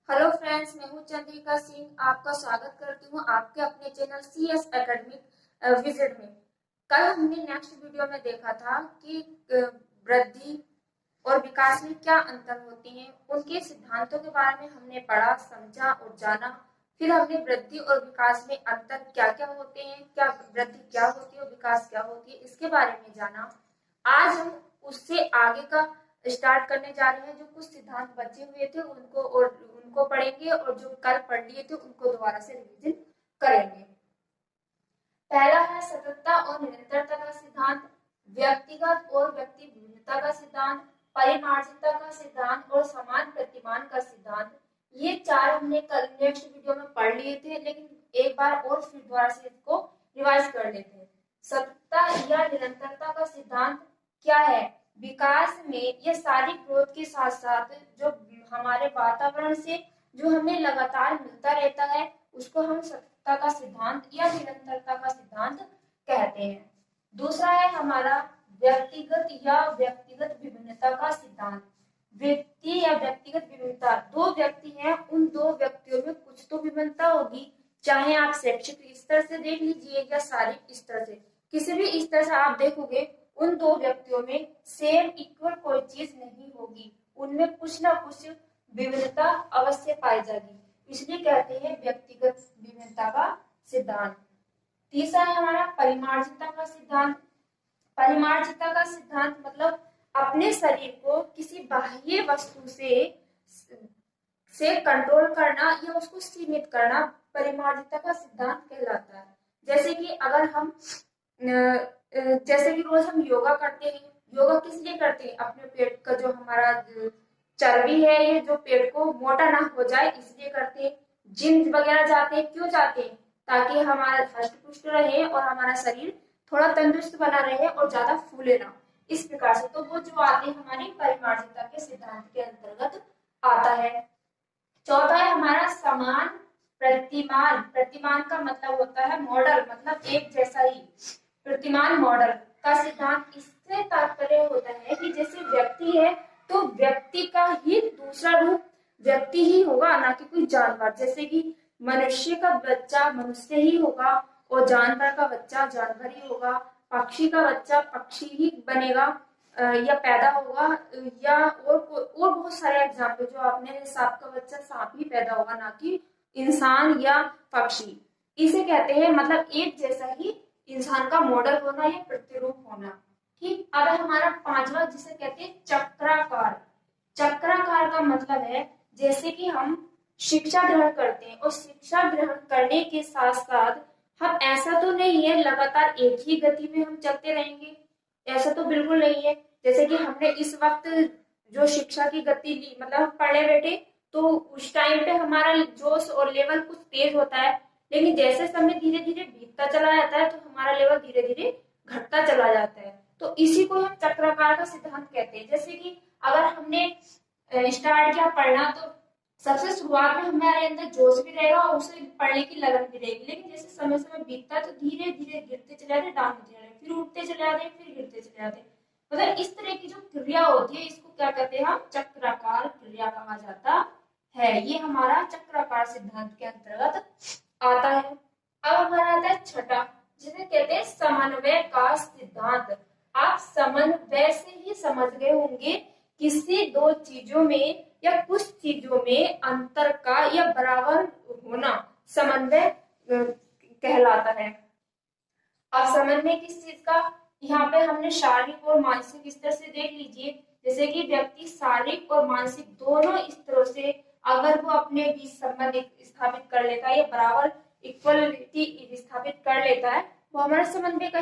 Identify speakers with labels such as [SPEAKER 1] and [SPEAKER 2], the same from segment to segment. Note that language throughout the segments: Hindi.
[SPEAKER 1] हेलो फ्रेंड्स, मैं हूं चंद्रिका सिंह। आपका स्वागत करती हूं आपके अपने चैनल CS एकेडमिक विजिट में। कल हमने नेक्स्ट वीडियो में देखा था कि वृद्धि और विकास में क्या अंतर होते हैं, उनके सिद्धांतों के बारे में हमने पढ़ा, समझा और जाना। फिर हमने वृद्धि और विकास में अंतर क्या क्या होते हैं, क्या वृद्धि क्या होती है और विकास क्या होती है, इसके बारे में जाना। आज हम उससे आगे का स्टार्ट करने जा रहे हैं। जो कुछ सिद्धांत बचे हुए थे उनको पढ़ेंगे और जो कल पढ़ लिए थे उनको दोबारा से रिवीजन करेंगे। पहला है सततता और निरंतरता का सिद्धांत, व्यक्तिगत और व्यक्ति भिन्नता का सिद्धांत, परिमार्जितता का सिद्धांत और समान प्रतिमान का सिद्धांत। ये चार हमने कल नेक्स्ट वीडियो में पढ़ लिए थे, लेकिन एक बार और फिर दोबारा से इसको रिवाइज कर लेते हैं। सततता या निरंतरता का सिद्धांत क्या है? विकास में ये सारी ग्रोथ के साथ साथ जो हमारे वातावरण से जो हमें लगातार मिलता रहता है उसको हम सततता का सिद्धांत या निरंतरता का सिद्धांत कहते हैं। दूसरा है हमारा व्यक्तिगत विभिन्नता का सिद्धांत। व्यक्ति या व्यक्तिगत विभिन्नता, दो व्यक्ति हैं, उन दो व्यक्तियों में कुछ तो विभिन्नता होगी, चाहे आप शैक्षिक स्तर से देख लीजिए या शारीरिक स्तर से, किसी भी स्तर से आप देखोगे उन दो व्यक्तियों में सेम इक्वल कोई चीज नहीं होगी, उनमें कुछ ना कुछ विभिन्नता अवश्य पाई जाएगी, इसलिए कहते हैं व्यक्तिगत विभिन्नता का सिद्धांत। तीसरा है हमारा परिमार्जितता का सिद्धांत। परिमार्जितता का सिद्धांत मतलब अपने शरीर को किसी बाह्य वस्तु से कंट्रोल करना या उसको सीमित करना परिमार्जितता का सिद्धांत कहलाता है। जैसे कि अगर हम जैसे कि रोज हम योगा करते हैं, योगा किस लिए करते हैं? अपने पेट का जो हमारा चर्बी है, ये जो पेट को मोटा ना हो जाए इसलिए करते हैं। जिम वगैरह जाते हैं, क्यों जाते हैं? ताकि हमारा हष्ट पुष्ट रहे और हमारा शरीर थोड़ा तंदुरुस्त बना रहे और ज्यादा फूले ना। इस प्रकार से तो वो जो आते हैं हमारी परिमार्जितता के सिद्धांत के अंतर्गत आता है। चौथा है हमारा समान प्रतिमान। प्रतिमान का मतलब होता है मॉडल, मतलब एक जैसा ही। प्रतिमान मॉडल का सिद्धांत इससे तात्पर्य होता है कि जैसे व्यक्ति है तो व्यक्ति का ही दूसरा रूप व्यक्ति ही होगा, ना कि कोई जानवर। जैसे कि मनुष्य का बच्चा मनुष्य ही होगा और जानवर का बच्चा जानवर ही होगा, पक्षी का बच्चा पक्षी ही बनेगा या पैदा होगा, या और बहुत सारे एग्जाम्पल जो आपने, सांप का बच्चा सांप ही पैदा होगा, ना कि इंसान या पक्षी। इसे कहते हैं मतलब एक जैसा ही इंसान का मॉडल होना या प्रतिरूप होना। ठीक, अब हमारा पांचवा जिसे कहते हैं चक्राकार। चक्राकार का मतलब है जैसे कि हम शिक्षा ग्रहण करते हैं और शिक्षा ग्रहण करने के साथ साथ हम ऐसा तो नहीं है लगातार एक ही गति में हम चलते रहेंगे, ऐसा तो बिल्कुल नहीं है। जैसे कि हमने इस वक्त जो शिक्षा की गति ली, मतलब हम पढ़े बैठे तो उस टाइम पे हमारा जोश और लेवल कुछ तेज होता है, लेकिन जैसे समय धीरे धीरे बीतता चला जाता है तो हमारा लेवल धीरे धीरे घटता चला जाता है। तो इसी को हम चक्राकार का सिद्धांत कहते हैं। जैसे कि अगर हमने स्टार्ट किया पढ़ना तो सबसे शुरुआत में हमारे अंदर जोश भी रहेगा और उसे पढ़ने की लगन भी रहेगी, लेकिन जैसे समय समय बीतता है तो धीरे धीरे गिरते चले जाते, डाउन होते चले जाते, फिर उठते चले जाते, फिर गिरते चले जाते। मतलब इस तरह की जो क्रिया होती है इसको क्या कहते हैं? हम चक्राकार क्रिया कहा जाता है। ये हमारा चक्राकार सिद्धांत के अंतर्गत आता है। अब हमारा आता है छठा, जिसे कहते हैं समन्वय का सिद्धांत। आप समन्वय से ही समझ गए होंगे किसी दो चीजों में या कुछ चीजों में अंतर का या बराबर होना समन्वय कहलाता है। अब समन्वय किस चीज का? यहाँ पे हमने शारीरिक और मानसिक स्तर से देख लीजिए। जैसे कि व्यक्ति शारीरिक और मानसिक दोनों स्तरों से अगर वो अपने बीच संबंध स्थापित कर लेता है या बराबर इक्वलिटी स्थापित कर लेता है, वो हमारा समन्वय का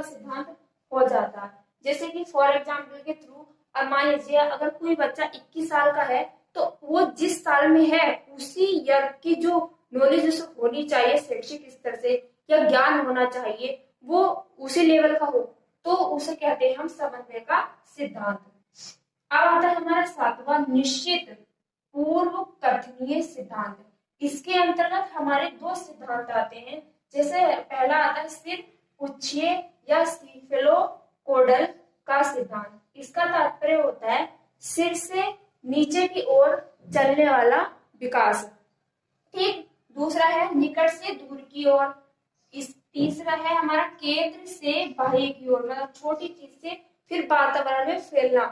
[SPEAKER 1] सिद्धांत हो जाता है। जैसे कि फॉर एग्जाम्पल के थ्रू अब मान लीजिए अगर कोई बच्चा 21 साल का है तो वो जिस साल में है उसी ईयर की जो नॉलेज उसे होनी चाहिए शैक्षिक स्तर से या ज्ञान होना चाहिए वो उसी लेवल का हो, तो उसे कहते हैं हम समन्वय का सिद्धांत। अब आता है हमारा सातवां निश्चित पूर्व कथनीय सिद्धांत। इसके अंतर्गत हमारे दो सिद्धांत आते हैं। जैसे पहला आता है सिर पुच्छिए या सीफेलोकोडल का सिद्धांत। इसका तात्पर्य होता है सिर से नीचे की ओर चलने वाला विकास। ठीक, दूसरा है निकट से दूर की ओर। इस तीसरा है हमारा केंद्र से बाह्य की ओर, मतलब छोटी चीज से फिर वातावरण में फैलना।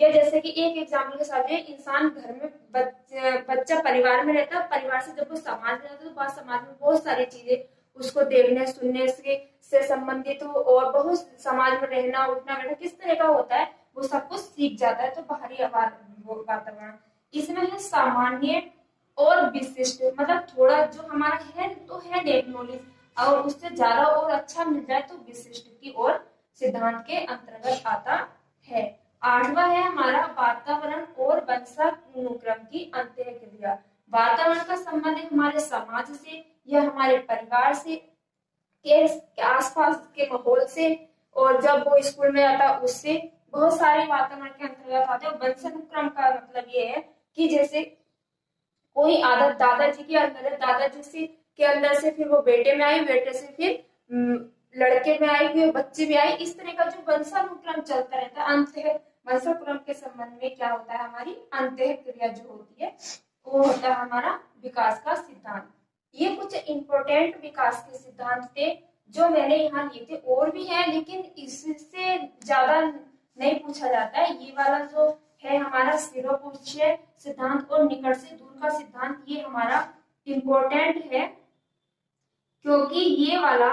[SPEAKER 1] या जैसे कि एक एग्जाम्पल के साथ है, इंसान घर में बच्चा परिवार में रहता है, परिवार से जब वो समाज में जाता है तो बात समाज में बहुत सारी चीजें उसको देखने सुनने से संबंधित हो, और बहुत समाज में रहना उठना बैठना किस तरह का होता है वो सब कुछ सीख जाता है। तो बाहरी वातावरण, इसमें है सामान्य और विशिष्ट, मतलब थोड़ा जो हमारा है तो है नेक नॉलेज, और उससे ज्यादा और अच्छा मिल जाए तो विशिष्ट की ओर सिद्धांत के अंतर्गत आता है। आठवां है हमारा वातावरण और वंशानुक्रम की अंतःक्रिया। वातावरण का संबंध है हमारे समाज से या हमारे परिवार से, के आसपास के माहौल से, और जब वो स्कूल में आता है उससे, बहुत सारे वातावरण के अंतर्गत आते हैं। वंशानुक्रम का मतलब ये है कि जैसे कोई आदत दादाजी के अंदर है, दादाजी से के अंदर से फिर वो बेटे में आई, बेटे से फिर लड़के में आई, फिर बच्चे में आई, इस तरह का जो वंशानुक्रम चलता रहता है। अंत वंशानुक्रम के संबंध में क्या होता है, हमारी अंतःक्रिया जो होती है वो होता है हमारा विकास का सिद्धांत। ये कुछ इंपॉर्टेंट विकास के सिद्धांत थे जो मैंने यहाँ लिए थे, और भी है लेकिन इससे ज्यादा नहीं पूछा जाता है। ये वाला जो है हमारा सिरोपुच्छ्य सिद्धांत और निकट से दूर का सिद्धांत, ये हमारा इंपॉर्टेंट है क्योंकि ये वाला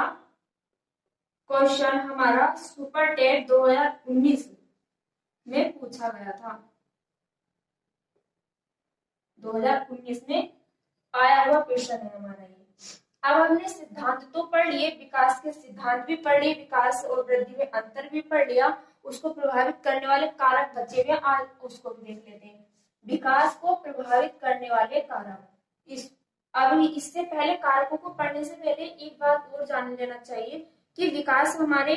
[SPEAKER 1] क्वेश्चन हमारा सुपर टेट 2019 में पूछा गया था। 2019 में आया हुआ क्वेश्चन है हमारा ये। अब हमने सिद्धांत तो पढ़ लिए, विकास के सिद्धांत भी पढ़ लिए, विकास और वृद्धि में अंतर भी पढ़ लिया, उसको प्रभावित करने वाले कारक बचे हुए, आज उसको भी देख लेते हैं। विकास को प्रभावित करने वाले कारक, अभी इससे पहले कारकों को पढ़ने से पहले एक बात और जान लेना चाहिए कि विकास हमारे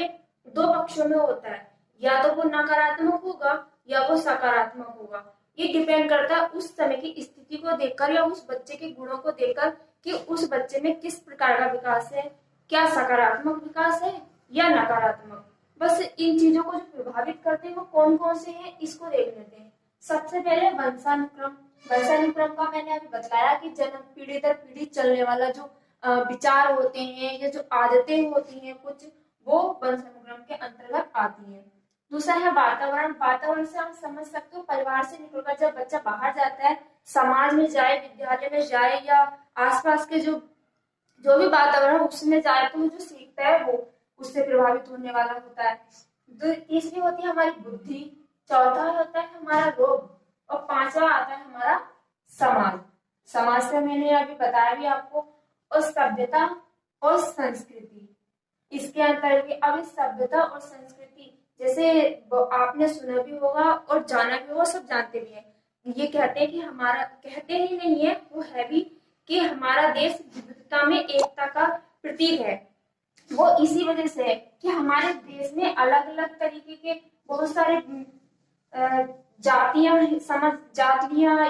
[SPEAKER 1] दो पक्षों में होता है, या तो वो नकारात्मक होगा या वो सकारात्मक होगा। ये डिपेंड करता है उस समय की स्थिति को देखकर या उस बच्चे के गुणों को देखकर कि उस बच्चे में किस प्रकार का विकास है, क्या सकारात्मक विकास है या नकारात्मक। बस इन चीजों को जो प्रभावित करते हैं वो कौन कौन से हैं इसको देख लेते हैं। सबसे पहले वंशानुक्रम। वंशानुक्रम का मैंने अभी बताया कि जन्म पीढ़ी दर पीढ़ी चलने वाला जो विचार होते हैं या जो आदतें होती हैं कुछ, वो वंशानुक्रम के अंतर्गत आती हैं। दूसरा है वातावरण। वातावरण से हम समझ सकते हो परिवार से निकलकर जब बच्चा बाहर जाता है, समाज में जाए, विद्यालय में जाए या आसपास के जो भी वातावरण उसमें जाए तो जो सीखता है वो उससे प्रभावित होने वाला होता है। तीसरी होती है हमारी बुद्धि, चौथा होता है हमारा रोग, और पांचवा आता है हमारा समाज। समाज से मैंने अभी बताया भी आपको, और सभ्यता और संस्कृति इसके अंतर्गत। अब इस सभ्यता और संस्कृति जैसे आपने सुना भी होगा और जाना भी होगा, सब जानते भी हैं। ये कहते हैं कि हमारा, कहते ही नहीं है वो है भी, कि हमारा देश विविधता में एकता का प्रतीक है। वो इसी वजह से है कि हमारे देश में अलग अलग तरीके के बहुत सारे जातियां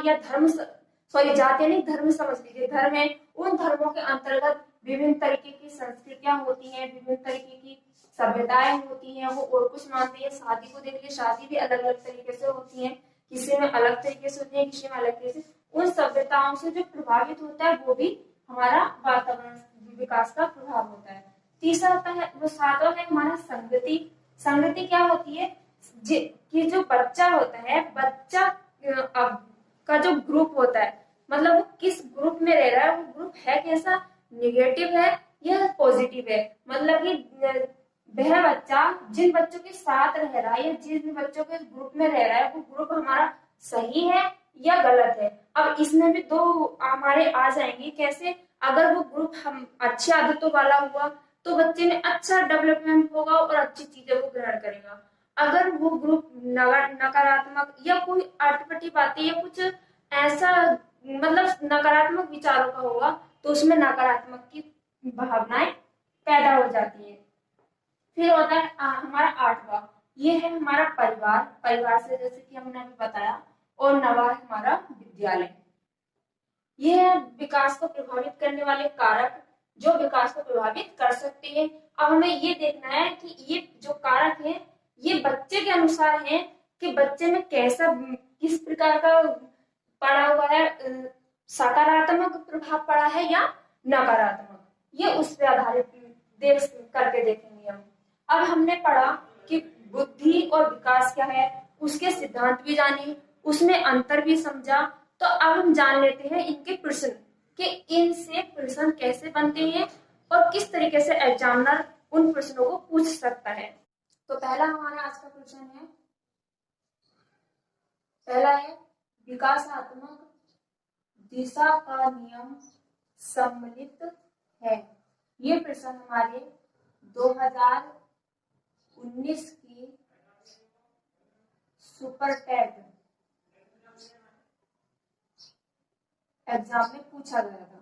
[SPEAKER 1] या धर्म, सॉरी जातियां नहीं, धर्म समझ लीजिए, धर्म है। उन धर्मों के अंतर्गत विभिन्न तरीके की संस्कृतियां होती हैं, विभिन्न तरीके की सभ्यताएं होती हैं, वो और कुछ मानते हैं। शादी को देख लीजिए, शादी भी अलग अलग तरीके से होती है, किसी में अलग तरीके से होती है, किसी में अलग तरीके से। उन सभ्यताओं से जो प्रभावित होता है वो भी हमारा वातावरण विकास का प्रभाव होता है। तीसरा होता है, वो सातवां है हमारा संगति। संगति क्या होती है कि जो बच्चा होता है, बच्चा का जो ग्रुप होता है, मतलब वो किस ग्रुप में रह रहा है, वो ग्रुप है कैसा, निगेटिव है या पॉजिटिव है। मतलब कि वह बच्चा जिन बच्चों के साथ रह रहा है या जिन बच्चों के ग्रुप में रह रहा है, वो ग्रुप हमारा सही है या गलत है। अब इसमें भी दो हमारे आ जाएंगे, कैसे, अगर वो ग्रुप हम अच्छी आदतों वाला हुआ तो बच्चे में अच्छा डेवलपमेंट होगा और अच्छी चीजें वो ग्रहण करेगा। अगर वो ग्रुप नकारात्मक या कोई अटपटी बातें या कुछ ऐसा, मतलब नकारात्मक विचारों का होगा, तो उसमें नकारात्मक की भावनाएं पैदा हो जाती है। फिर होता है हमारा आठवां, ये है हमारा परिवार। परिवार से जैसे कि हमने अभी बताया, और नवा है हमारा विद्यालय। ये है विकास को प्रभावित करने वाले कारक जो विकास को प्रभावित कर सकते हैं। अब हमें ये देखना है कि ये जो कारक हैं ये बच्चे के अनुसार हैं कि बच्चे में कैसा किस प्रकार का पड़ा हुआ है, सकारात्मक प्रभाव पड़ा है या नकारात्मक, ये उस पर आधारित देख करके देखेंगे हम। अब हमने पढ़ा कि बुद्धि और विकास क्या है, उसके सिद्धांत भी जाने, उसमें अंतर भी समझा। तो अब हम जान लेते हैं इनके प्रश्न, कि इनसे प्रश्न कैसे बनते हैं और किस तरीके से एग्जामिनर उन प्रश्नों को पूछ सकता है। तो पहला हमारा आज का प्रश्न है, पहला है विकासात्मक दिशा का नियम सम्मिलित है। ये प्रश्न हमारे 2019 की सुपर टैग एग्जाम में पूछा गया था।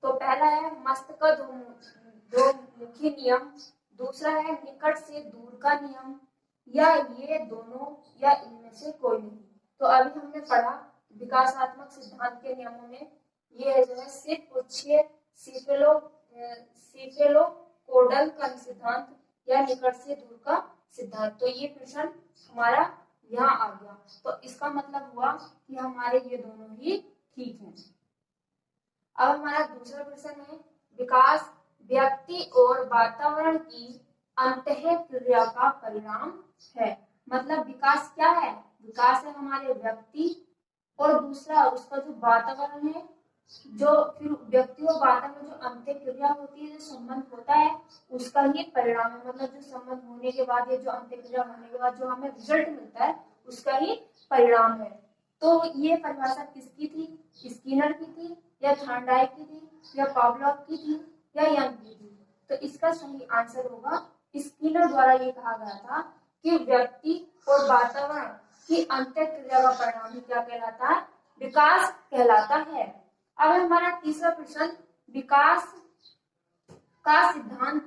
[SPEAKER 1] तो पहला है मस्त का दो मुखी नियम, दूसरा है निकट से दूर का नियम, या ये दोनों, या इनमें से कोई नहीं। तो अभी हमने पढ़ा विकासात्मक सिद्धांत के नियमों में ये है जो है सिर्फ पुच्छिए सीफेलोपोडल का सिद्धांत या निकट से दूर का सिद्धांत। तो ये प्रश्न हमारा यहाँ आ गया। तो इसका मतलब हुआ कि हमारे ये दोनों ही ठीक हैं। अब हमारा दूसरा प्रश्न है विकास व्यक्ति और वातावरण की अंतःक्रिया का परिणाम है। मतलब विकास क्या है, विकास है हमारे व्यक्ति और दूसरा उसका जो वातावरण है, जो फिर व्यक्ति और वातावरण जो अंतःक्रिया होती है, जो संबंध होता है, उसका ही परिणाम है। मतलब जो संबंध होने के बाद या जो अंतःक्रिया होने के बाद जो हमें रिजल्ट मिलता है, उसका ही परिणाम है। तो ये परिभाषा किसकी थी, स्किनर की थी या थॉर्नडाइक की थी या पावलोव की थी या यंग की थी। तो इसका सही आंसर होगा स्किनर द्वारा ये कहा गया था कि व्यक्ति और वातावरण की अंतःक्रिया का परिणाम ही क्या कहलाता है, विकास कहलाता है। अब हमारा तीसरा प्रश्न विकास का सिद्धांत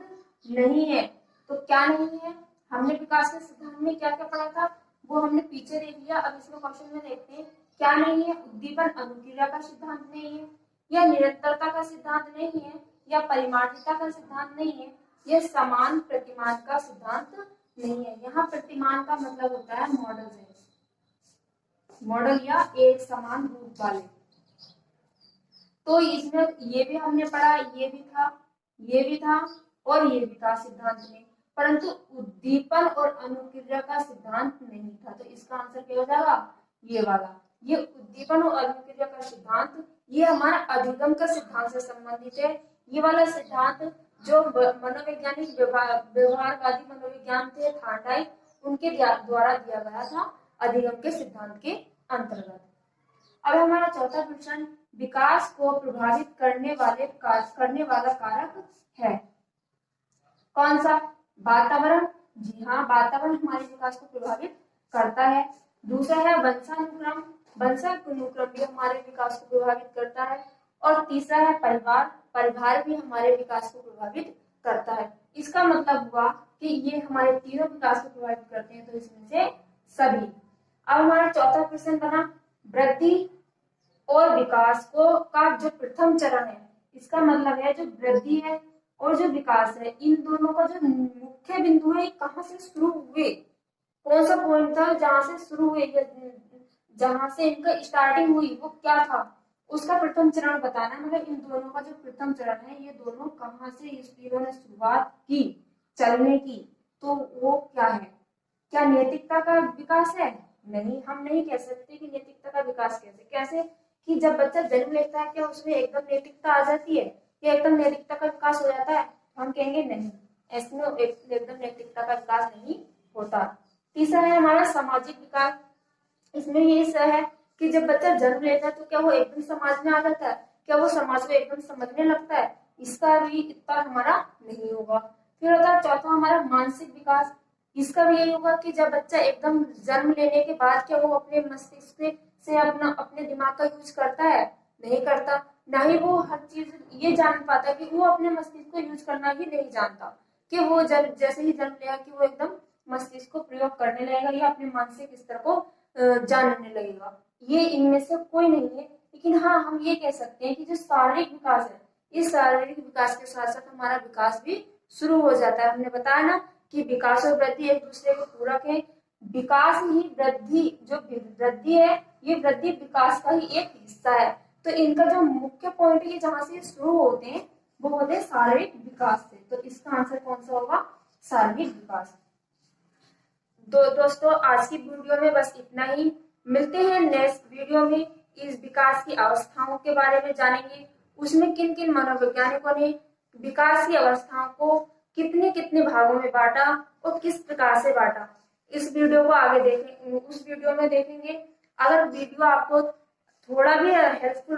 [SPEAKER 1] नहीं है। तो क्या नहीं है, हमने विकास के सिद्धांत में क्या क्या पढ़ा था वो हमने पीछे देख लिया। अब इसमें क्वेश्चन में देखते हैं क्या नहीं है, उद्दीपन अनुक्रिया का सिद्धांत नहीं है, या निरंतरता का सिद्धांत नहीं है, या परिमाणिकता का सिद्धांत नहीं है, यह समान प्रतिमान का सिद्धांत नहीं है। यहाँ प्रतिमान का मतलब होता है मॉडल है, मॉडल या एक समान रूप वाले। तो इसमें ये भी हमने पढ़ा, ये भी था, ये भी था और ये भी था सिद्धांत में, परंतु उद्दीपन और अनुक्रिया का सिद्धांत नहीं था। तो इसका आंसर क्या हो जाएगा, ये वाला। ये उद्दीपन और अनुक्रिया का सिद्धांत ये हमारा अधिगम का सिद्धांत से संबंधित है। ये वाला सिद्धांत जो मनोवैज्ञानिक व्यवहारवादी मनोविज्ञान थे थॉर्नडाइक, उनके द्वारा दिया गया था अधिगम के सिद्धांत के अंतर्गत। अब हमारा चौथा प्रश्न विकास को प्रभावित करने वाला कारक है कौन सा, वातावरण। जी हाँ, वातावरण हमारे विकास को प्रभावित करता है। दूसरा है वंशानुक्रम, वंशानुक्रम भी हमारे विकास को प्रभावित करता है। और तीसरा है परिवार, परिवार भी हमारे विकास को प्रभावित करता है। इसका मतलब हुआ कि ये हमारे तीनों विकास को प्रभावित करते हैं, तो इसमें से सभी। अब हमारा चौथा प्रश्न बना वृद्धि और विकास का जो प्रथम चरण है, इसका मतलब है जो वृद्धि है और जो विकास है, इन दोनों का जो मुख्य बिंदु है कहाँ से शुरू हुए, कौन सा पॉइंट था जहां से शुरू हुए, जहां से इनका स्टार्टिंग हुई वो क्या था, उसका प्रथम चरण बताना है। मतलब इन दोनों का जो प्रथम चरण है, ये दोनों कहाँ से इन्होंने शुरुआत की चलने की, तो वो क्या है। क्या नैतिकता का विकास है, नहीं, हम नहीं कह सकते कि नैतिकता का विकास कैसे कि जब बच्चा जन्म लेता है क्या उसमें एकदम नैतिकता आ जाती है, क्या एकदम नैतिकता का विकास हो जाता है, हम कहेंगे नहीं, इसमें एकदम नैतिकता का विकास नहीं होता। तीसरा है हमारा सामाजिक विकास। इसमें ये है कि जब बच्चा जन्म लेता है तो क्या वो एकदम समाज में आ जाता है, क्या वो समाज को एकदम समझने लगता है, इसका भी इतना हमारा नहीं होगा। फिर होता है चौथा हमारा मानसिक विकास। इसका भी यही होगा कि जब बच्चा एकदम जन्म लेने के बाद क्या वो अपने मस्तिष्क से अपने दिमाग का यूज करता है, नहीं करता, ना ही वो हर चीज ये जान पाता कि वो अपने मस्तिष्क को यूज करना ही नहीं जानता, कि वो जब जैसे ही जन्म लेगा कि वो एकदम मस्तिष्क को प्रयोग करने लगेगा या अपने मानसिक स्तर को जानने लगेगा। ये इनमें से कोई नहीं है। लेकिन हाँ, हम ये कह सकते हैं कि जो शारीरिक विकास है, इस शारीरिक विकास के साथ साथ हमारा विकास भी शुरू हो जाता है। हमने बताया ना कि विकास और वृद्धि एक दूसरे के पूरक है। विकास ही वृद्धि, जो वृद्धि है ये वृद्धि विकास का ही एक हिस्सा है। तो इनका जो मुख्य पॉइंट है जहां से शुरू होते हैं वो होते हैं शारीरिक विकास से। तो इसका आंसर कौन सा होगा? शारीरिक विकास। दोस्तों आज की वीडियो में बस इतना ही। मिलते हैं नेक्स्ट वीडियो में। इस विकास की अवस्थाओं के बारे में जानेंगे, उसमें किन किन मनोवैज्ञानिकों ने विकास की अवस्थाओं को कितने कितने भागों में बांटा और किस प्रकार से बांटा। इस वीडियो को आगे देखें, उस वीडियो में देखेंगे। अगर वीडियो आपको थोड़ा भी हेल्पफुल